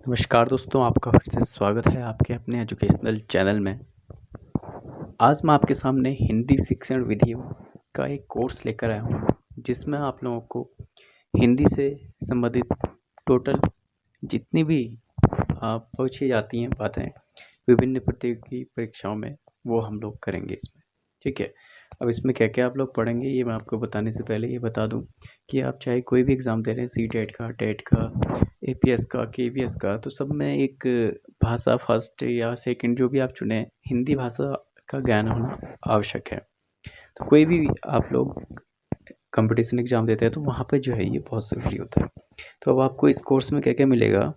नमस्कार दोस्तों, आपका फिर से स्वागत है आपके अपने एजुकेशनल चैनल में। आज मैं आपके सामने हिंदी शिक्षण विधियों का एक कोर्स लेकर आया हूँ, जिसमें आप लोगों को हिंदी से संबंधित टोटल जितनी भी पूछी जाती हैं बातें विभिन्न प्रतियोगी परीक्षाओं में, वो हम लोग करेंगे इसमें। ठीक है, अब इसमें क्या क्या आप लोग पढ़ेंगे ये मैं आपको बताने से पहले ये बता दूं कि आप चाहे कोई भी एग्ज़ाम दे रहे हैं, सीटेट का, टेट का, एपीएस का, केवीएस का, तो सब में एक भाषा फर्स्ट या सेकंड जो भी आप चुने, हिंदी भाषा का ज्ञान होना आवश्यक है। तो कोई भी आप लोग कंपटीशन एग्ज़ाम देते हैं तो वहाँ पे जो है ये बहुत ज़रूरी होता है। तो अब आपको इस कोर्स में क्या क्या मिलेगा।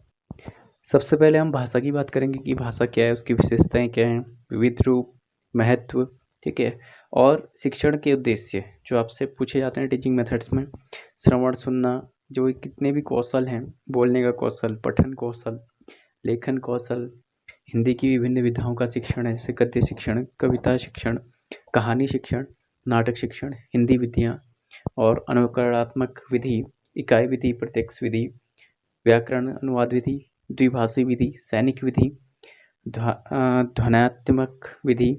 सबसे पहले हम भाषा की बात करेंगे कि भाषा क्या है, उसकी विशेषताएं क्या हैं, विविध रूप, महत्व, ठीक है, और शिक्षण के उद्देश्य जो आपसे पूछे जाते हैं टीचिंग मेथड्स में। श्रवण सुनना, जो कितने भी कौशल हैं, बोलने का कौशल, पठन कौशल, लेखन कौशल, हिंदी की विभिन्न विधाओं का शिक्षण है, जैसे गद्य शिक्षण, कविता शिक्षण, कहानी शिक्षण, नाटक शिक्षण, हिंदी विधियाँ और अनुकरणात्मक विधि, इकाई विधि, प्रत्यक्ष विधि, व्याकरण अनुवाद विधि, द्विभाषी विधि, सैनिक विधि, ध्वन्यात्मक विधि,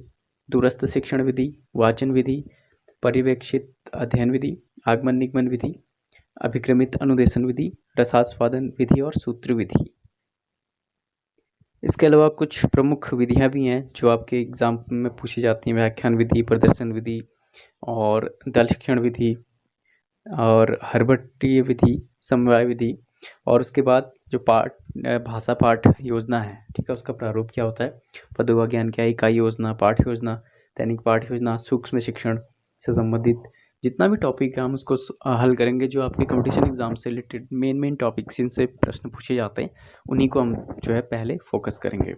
दूरस्थ शिक्षण विधि, वाचन विधि, पर्यवेक्षित अध्ययन विधि, आगमन निगमन विधि, अभिक्रमित अनुदेशन विधि, रसास्वादन विधि और सूत्र विधि। इसके अलावा कुछ प्रमुख विधियां भी हैं जो आपके एग्जाम में पूछी जाती हैं। व्याख्यान विधि, प्रदर्शन विधि और दल शिक्षण विधि और हर्बटीय विधि, समवाय विधि। और उसके बाद जो भाषा पाठ योजना है, ठीक है, उसका प्रारूप क्या होता है, पदों का ज्ञान क्या है, इकाई योजना, पाठ योजना, दैनिक पाठ योजना, सूक्ष्म शिक्षण से संबंधित जितना भी टॉपिक है हम उसको हल करेंगे। जो आपके कंपटीशन एग्जाम से रिलेटेड मेन टॉपिक्स जिनसे प्रश्न पूछे जाते हैं उन्हीं को हम जो है पहले फोकस करेंगे।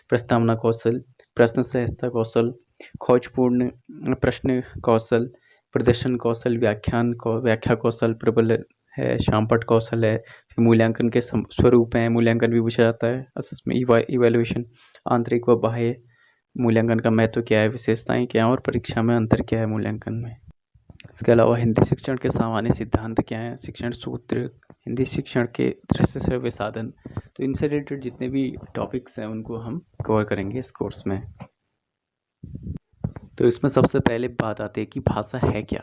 प्रस्तावना कौशल, प्रश्न सहजता कौशल, खोजपूर्ण प्रश्न कौशल, प्रदर्शन कौशल, व्याख्या कौशल, प्रबल है, शामपट कौशल है, फिर मूल्यांकन के स्वरूप हैं, मूल्यांकन भी पूछा जाता है, असेसमेंट, इवैल्यूएशन, आंतरिक व बाह्य मूल्यांकन का महत्व क्या है, विशेषताएं क्या हैं और परीक्षा में अंतर क्या है मूल्यांकन में। इसके अलावा हिंदी शिक्षण के सामान्य सिद्धांत क्या हैं, शिक्षण सूत्र, हिंदी शिक्षण के दृश्य श्रव्य साधन, तो इनसे रिलेटेड जितने भी टॉपिक्स हैं उनको हम कवर करेंगे इस कोर्स में। तो इसमें सबसे पहले बात आती है कि भाषा है क्या।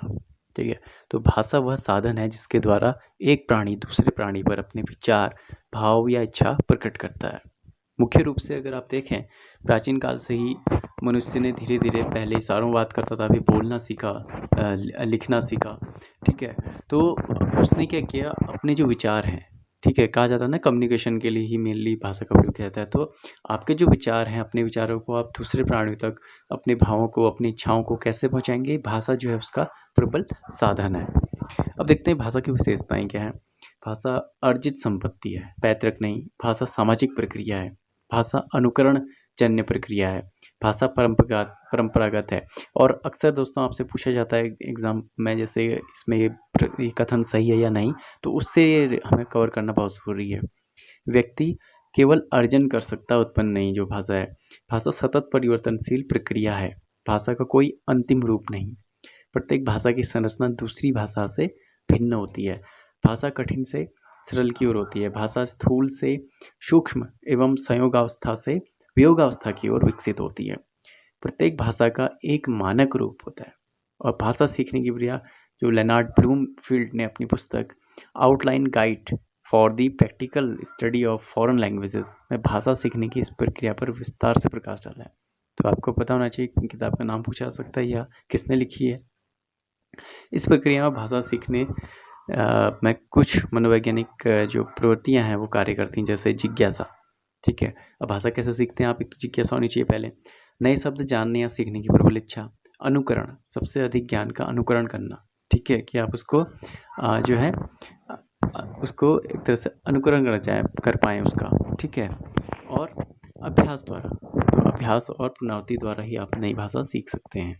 ठीक है, तो भाषा वह साधन है जिसके द्वारा एक प्राणी दूसरे प्राणी पर अपने विचार, भाव या इच्छा प्रकट करता है। मुख्य रूप से अगर आप देखें, प्राचीन काल से ही मनुष्य ने धीरे धीरे, पहले इशारों में बात करता था, फिर बोलना सीखा, लिखना सीखा। ठीक है, तो उसने क्या किया, अपने जो विचार हैं, ठीक है, कहा जाता है ना कम्युनिकेशन के लिए ही मेनली भाषा का प्रयोग किया जाता है। तो आपके जो विचार हैं, अपने विचारों को आप दूसरे प्राणियों तक, अपने भावों को, अपनी इच्छाओं को कैसे पहुंचाएंगे, भाषा जो है उसका प्रबल साधन है। अब देखते हैं भाषा की विशेषताएं क्या है। भाषा अर्जित संपत्ति है, पैतृक नहीं। भाषा सामाजिक प्रक्रिया है, भाषा अनुकरण जन्य प्रक्रिया है, भाषा परंपरागत है। और अक्सर दोस्तों आपसे पूछा जाता है एग्जाम में, जैसे इसमें ये कथन सही है या नहीं, तो उससे हमें कवर करना बहुत ज़रूरी है। व्यक्ति केवल अर्जन कर सकता है, उत्पन्न नहीं। जो भाषा है, भाषा सतत परिवर्तनशील प्रक्रिया है, भाषा का कोई अंतिम रूप नहीं। प्रत्येक भाषा की संरचना दूसरी भाषा से भिन्न होती है। भाषा कठिन से सरल की ओर होती है, भाषा स्थूल से सूक्ष्म एवं संयोगावस्था से वियोगावस्था की ओर विकसित होती है। प्रत्येक भाषा का एक मानक रूप होता है। और भाषा सीखने की प्रक्रिया, जो लेनार्ड ब्लूमफील्ड ने अपनी पुस्तक outline guide for the practical study of foreign languages में भाषा सीखने की इस प्रक्रिया पर विस्तार से प्रकाश डाला है। तो आपको पता होना चाहिए कि किताब का नाम पूछा जा सकता है या किसने लिखी है। इस प्रक्रिया में भाषा सीखने में कुछ मनोवैज्ञानिक जो प्रवृत्तियां हैं वो कार्य करती हैं, जैसे जिज्ञासा। ठीक है, अब भाषा कैसे सीखते हैं आप, एक तो जिज्ञासा होनी चाहिए पहले, नए शब्द जानने या सीखने की प्रबल इच्छा। अनुकरण, सबसे अधिक ज्ञान का अनुकरण करना। ठीक है, कि आप उसको जो है उसको एक तरह से अनुकरण कर पाएँ उसका। ठीक है, और अभ्यास द्वारा, तो अभ्यास और पुनरावृत्ति द्वारा ही आप नई भाषा सीख सकते हैं।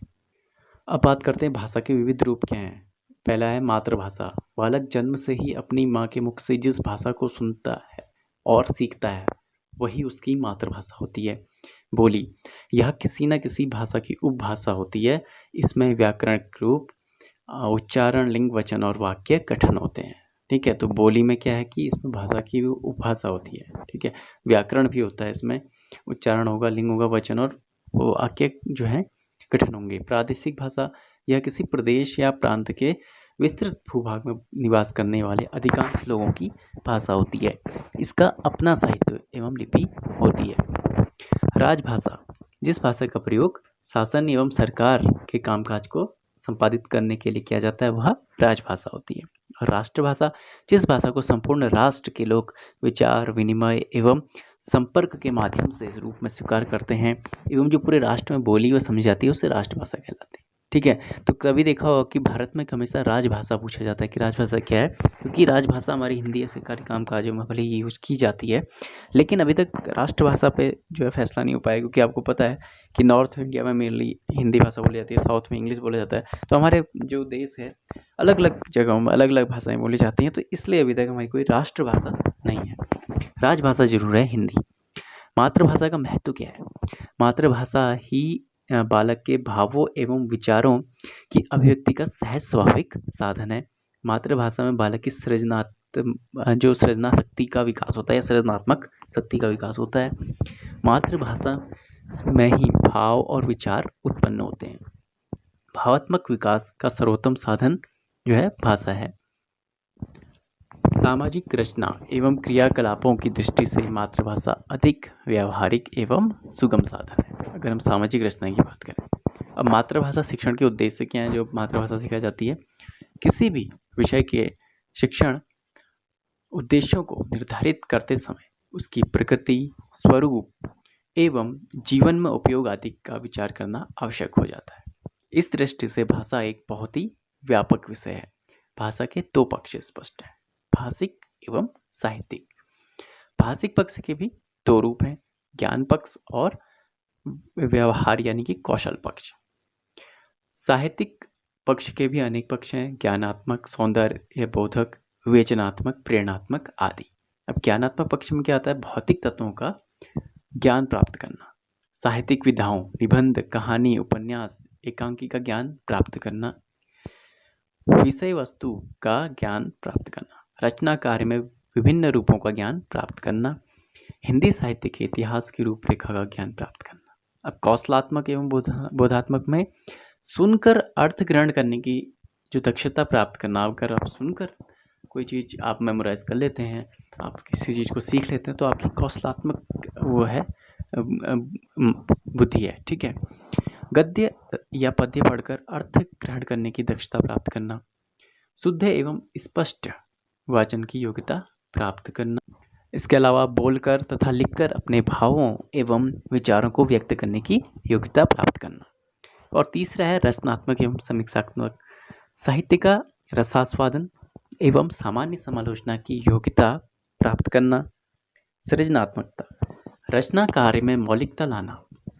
अब बात करते हैं भाषा के विविध रूप क्या हैं। पहला है मातृभाषा। बालक जन्म से ही अपनी माँ के मुख से जिस भाषा को सुनता है और सीखता है वही उसकी मातृभाषा होती है। बोली, यह किसी न किसी भाषा की उपभाषा होती है। इसमें व्याकरण रूप, उच्चारण, लिंग, वचन और वाक्य गठन होते हैं। ठीक है। तो बोली में क्या है कि इसमें भाषा की उपभाषा होती है, ठीक है। व्याकरण भी होता है इसमें, उच्चारण होगा, लिंग होगा, वचन और वो वाक्य जो है गठन होंगे। प्रादेशिक भाषा यह किसी प्रदेश या प्रांत के विस्तृत भूभाग में निवास करने वाले अधिकांश लोगों की भाषा होती है। इसका अपना साहित्य एवं लिपि होती है। राजभाषा जिस भाषा का प्रयोग शासन एवं सरकार के कामकाज को संपादित करने के लिए किया जाता है वह राजभाषा होती है। और राष्ट्रभाषा जिस भाषा को संपूर्ण राष्ट्र के लोग विचार विनिमय एवं संपर्क के माध्यम से इस रूप में स्वीकार करते हैं एवं जो पूरे राष्ट्र में बोली व समझी जाती है उसे राष्ट्रभाषा कहलाती है, ठीक है। तो कभी देखा होगा कि भारत में हमेशा राजभाषा पूछा जाता है कि राजभाषा क्या है, क्योंकि राजभाषा हमारी हिंदी या सरकारी कामकाजों में भले ही यूज़ की जाती है, लेकिन अभी तक राष्ट्रभाषा पे जो है फैसला नहीं हो पाया, क्योंकि आपको पता है कि नॉर्थ इंडिया में मेनली हिंदी भाषा बोली जाती है, साउथ में इंग्लिश बोला जाता है। तो हमारे जो देश है अलग अलग जगहों में अलग अलग भाषाएं बोली जाती हैं, तो इसलिए अभी तक हमारी कोई राष्ट्रभाषा नहीं है। राजभाषा जरूर है हिंदी। मातृभाषा का महत्व क्या है? मातृभाषा ही बालक के भावों एवं विचारों की अभिव्यक्ति का सहज स्वाभाविक साधन है। मातृभाषा में बालक की जो सृजना शक्ति का विकास होता है या सृजनात्मक शक्ति का विकास होता है। मातृभाषा में ही भाव और विचार उत्पन्न होते हैं। भावात्मक विकास का सर्वोत्तम साधन जो है भाषा है। सामाजिक रचना एवं क्रियाकलापों की दृष्टि से मातृभाषा अधिक व्यावहारिक एवं सुगम साधन है, अगर हम सामाजिक रचना की बात करें। अब मातृभाषा शिक्षण के उद्देश्य क्या हैं जो मातृभाषा सिखाई जाती है? किसी भी विषय के शिक्षण उद्देश्यों को निर्धारित करते समय उसकी प्रकृति, स्वरूप एवं जीवन में उपयोग आदि का विचार करना आवश्यक हो जाता है। इस दृष्टि से भाषा एक बहुत ही व्यापक विषय है। भाषा के दो पक्ष स्पष्ट हैं, भाषिक एवं साहित्यिक। भाषिक पक्ष के भी दो रूप हैं, ज्ञान पक्ष और व्यवहार यानी कि कौशल पक्ष। साहित्यिक पक्ष के भी अनेक पक्ष हैं, ज्ञानात्मक, सौंदर्य बोधक, विवेचनात्मक, प्रेरणात्मक आदि। अब ज्ञानात्मक पक्ष में क्या आता है? भौतिक तत्वों का ज्ञान प्राप्त करना, साहित्यिक विधाओं, निबंध, कहानी, उपन्यास, एकांकी का ज्ञान प्राप्त करना, विषय वस्तु का ज्ञान प्राप्त करना, रचना कार्य में विभिन्न रूपों का ज्ञान प्राप्त करना, हिंदी साहित्य के इतिहास की रूपरेखा का ज्ञान प्राप्त करना। अब कौशलात्मक एवं बोधात्मक में सुनकर अर्थ ग्रहण करने की जो दक्षता प्राप्त करना। अगर आप सुनकर कोई चीज़ आप मेमोराइज कर लेते हैं, आप किसी चीज़ को सीख लेते हैं, तो आपकी कौशलात्मक वो है बुद्धि है, ठीक है। गद्य या पद्य पढ़कर अर्थ ग्रहण करने की दक्षता प्राप्त करना, शुद्ध एवं स्पष्ट वाचन की योग्यता प्राप्त करना, इसके अलावा बोलकर तथा लिखकर अपने भावों एवं विचारों को व्यक्त करने की योग्यता प्राप्त करना। और तीसरा है रचनात्मक एवं समीक्षात्मक, साहित्य का रसास्वादन एवं सामान्य समालोचना की योग्यता प्राप्त करना। सृजनात्मकता, रचना कार्य में मौलिकता लाना,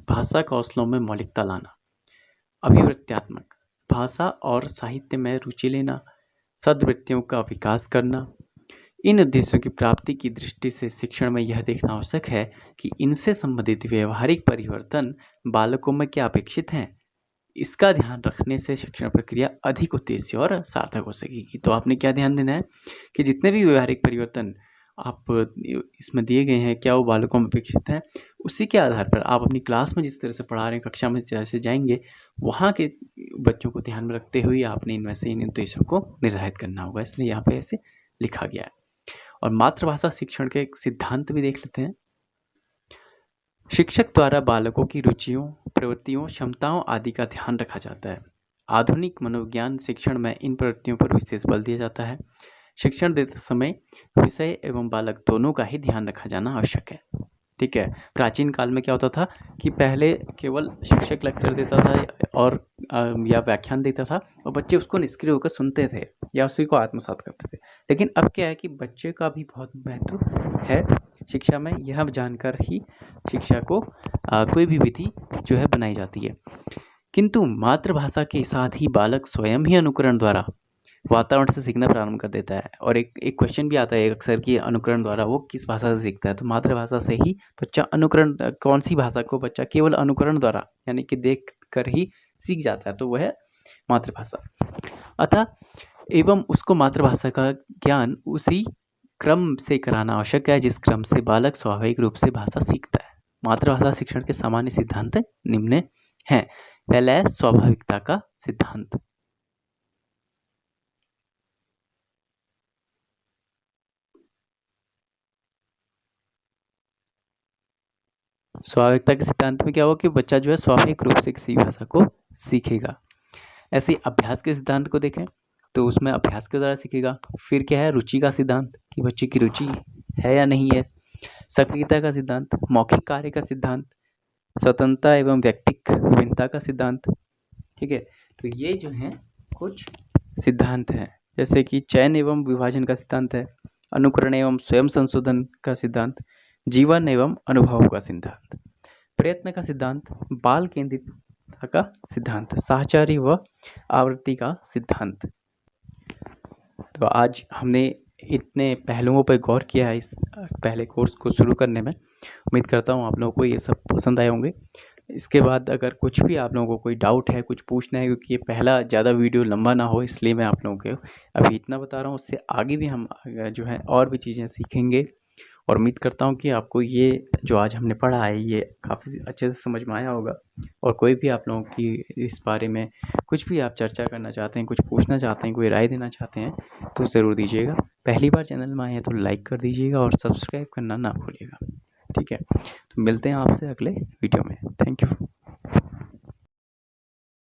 भाषा कौशलों में मौलिकता लाना। अभिवृत्त्यात्मक, भाषा और साहित्य में रुचि लेना, सद्वृत्तियों का विकास करना। इन उद्देश्यों की प्राप्ति की दृष्टि से शिक्षण में यह देखना आवश्यक है कि इनसे संबंधित व्यवहारिक परिवर्तन बालकों में क्या अपेक्षित हैं। इसका ध्यान रखने से शिक्षण प्रक्रिया अधिक उद्देश्य और सार्थक हो सकेगी। तो आपने क्या ध्यान देना है कि जितने भी व्यवहारिक परिवर्तन आप इसमें दिए गए हैं क्या वो बालकों में अपेक्षित हैं, उसी के आधार पर आप अपनी क्लास में जिस तरह से पढ़ा रहे हैं, कक्षा में जैसे जाएंगे, वहाँ के बच्चों को ध्यान में रखते हुए आपने इनमें से इन उद्देश्यों को निर्धारित करना होगा। इसलिए यहाँ पे ऐसे लिखा गया है। और मातृभाषा शिक्षण के एक सिद्धांत भी देख लेते हैं। शिक्षक द्वारा बालकों की रुचियों, प्रवृत्तियों, क्षमताओं आदि का ध्यान रखा जाता है। आधुनिक मनोविज्ञान शिक्षण में इन प्रवृत्तियों पर विशेष बल दिया जाता है। शिक्षण देते समय विषय एवं बालक दोनों का ही ध्यान रखा जाना आवश्यक है, ठीक है। प्राचीन काल में क्या होता था कि पहले केवल शिक्षक लेक्चर देता था और या व्याख्यान देता था और बच्चे उसको निष्क्रिय होकर सुनते थे या उसी को आत्मसात करते थे। लेकिन अब क्या है कि बच्चे का भी बहुत महत्व है शिक्षा में, यह जानकर ही शिक्षा को कोई भी विधि जो है बनाई जाती है। किंतु मातृभाषा के साथ ही बालक स्वयं ही अनुकरण द्वारा वातावरण से सीखना प्रारंभ कर देता है। और एक क्वेश्चन भी आता है अक्सर कि अनुकरण द्वारा वो किस भाषा से सीखता है, तो मातृभाषा से ही बच्चा अनुकरण, कौन सी भाषा को बच्चा केवल अनुकरण द्वारा यानी कि देख कर ही सीख जाता है, तो वह है मातृभाषा। अतः एवं उसको मातृभाषा का ज्ञान उसी क्रम से कराना आवश्यक है जिस क्रम से बालक स्वाभाविक रूप से भाषा सीखता है। मातृभाषा शिक्षण के सामान्य सिद्धांत निम्न हैं। पहला है स्वाभाविकता का सिद्धांत। स्वाभाविकता के सिद्धांत में क्या होगा कि बच्चा जो है स्वाभाविक रूप से किसी भाषा को सीखेगा। ऐसे ही अभ्यास के सिद्धांत को देखें तो उसमें अभ्यास के द्वारा सीखेगा। फिर क्या है रुचि का सिद्धांत कि बच्चे की रुचि है या नहीं है। सक्रियता का सिद्धांत, मौखिक कार्य का सिद्धांत, स्वतंत्रता एवं व्यक्तिक विभिन्नता का सिद्धांत। ठीक है, तो ये जो हैं कुछ सिद्धांत हैं। जैसे कि चयन एवं विभाजन का सिद्धांत है, अनुकरण एवं स्वयं संशोधन का सिद्धांत, जीवन एवं अनुभव का सिद्धांत, प्रयत्न का सिद्धांत, बाल केंद्रितता का सिद्धांत, साहचर्य व आवृत्ति का सिद्धांत। तो आज हमने इतने पहलुओं पर गौर किया है इस पहले कोर्स को शुरू करने में। उम्मीद करता हूँ आप लोगों को ये सब पसंद आए होंगे। इसके बाद अगर कुछ भी आप लोगों को कोई डाउट है, कुछ पूछना है, क्योंकि ये पहला ज़्यादा वीडियो लंबा ना हो इसलिए मैं आप लोगों को अभी इतना बता रहा हूँ। उससे आगे भी हम जो है और भी चीज़ें सीखेंगे और उम्मीद करता हूँ कि आपको ये जो आज हमने पढ़ा है ये काफ़ी अच्छे से समझ में आया होगा। और कोई भी आप लोगों की इस बारे में कुछ भी आप चर्चा करना चाहते हैं, कुछ पूछना चाहते हैं, कोई राय देना चाहते हैं तो ज़रूर दीजिएगा। पहली बार चैनल में आए हैं तो लाइक कर दीजिएगा और सब्सक्राइब करना ना भूलिएगा। ठीक है, तो मिलते हैं आपसे अगले वीडियो में। Thank you.